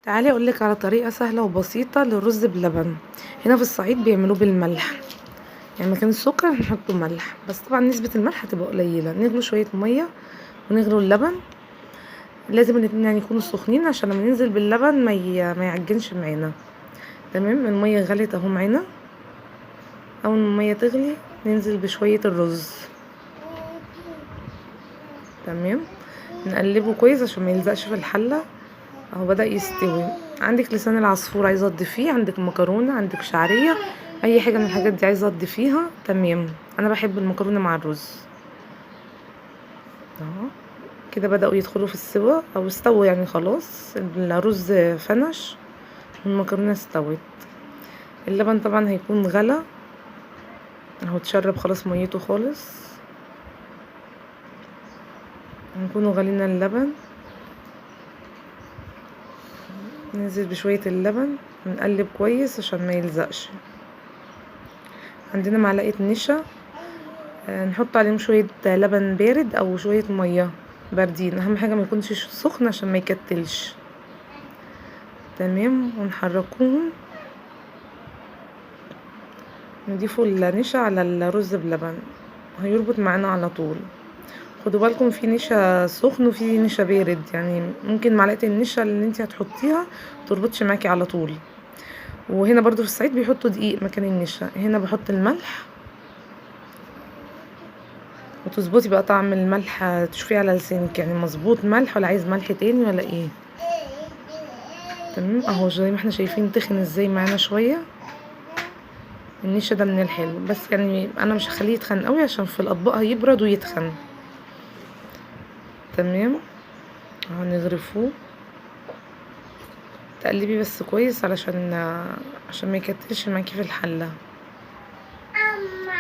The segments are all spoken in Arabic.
تعالي اقولك على طريقة سهلة وبسيطة للرز بلبن. هنا في الصعيد بيعملوه بالملح، يعني مكان السكر هنحطه ملح، بس طبعا نسبة الملح هتبقى قليلة. نغلو شوية مية ونغلو اللبن، لازم الاتنين يعني يكونوا سخنين عشان لما ننزل باللبن ما يعجنش معانا. تمام، المية غلت اهو معانا. اول ما المية تغلي ننزل بشوية الرز. تمام، نقلبه كويس عشان ما يلزقش في الحلة. اهو بدأ يستوي. عندك لسان العصفور عايزه تضيفيه، عندك مكرونه، عندك شعريه، اي حاجه من الحاجات دي عايزه تضيفيها. تمام، انا بحب المكرونه مع الرز. اهو كده بدأوا يدخلوا في السوا او استووا، يعني خلاص الرز فنش والمكرونه استوت. اللبن طبعا هيكون غلى اهو، اتشرب خلاص ميته خالص. هنكونوا غلينا اللبن، ننزل بشويه اللبن ونقلب كويس عشان ما يلزقش. عندنا معلقه نشا، نحط عليهم شوية لبن بارد او شوية مية باردين، اهم حاجة ما يكونش سخن عشان ما يكتلش. تمام، ونحركوهم، نضيفوا النشا على الرز بلبن هيربط معانا على طول. خدوا بالكم في نشا سخن وفي نشا بارد، يعني ممكن معلقة النشا اللي انتي هتحطيها تربطش معاكي على طول. وهنا برضو في الصعيد بيحطوا دقيق مكان النشا. هنا بحط الملح، وتظبطي بقى طعم الملح، تشوفيه على لسانك يعني مظبوط ملح ولا عايز ملح تاني ولا ايه. تمام، اهو زي ما احنا شايفين تخن ازاي معانا شويه. النشا ده من الحلو، بس يعني انا مش هخليه يتخن قوي عشان في الاطباق هيبرد ويتخن. تمام، اهو نغرفوه، تقلبي بس كويس عشان ما يكتلش معاكي في الحله،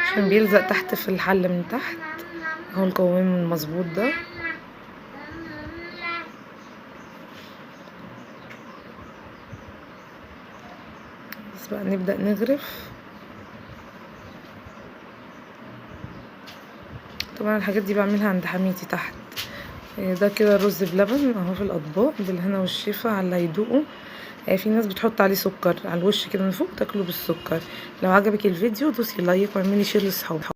عشان بيلزق تحت في الحله من تحت. اهو القوام المظبوط ده. بس بقى نبدأ نغرف. طبعا الحاجات دي بعملها عند حميتي تحت. ده كده رز بلبن اهو في الاطباق، بالهنا والشفا على اللي هيدوقه. في ناس بتحط عليه سكر على الوش كده من فوق، تاكله بالسكر. لو عجبك الفيديو دوسي لايك واعملي شير لاصحابك.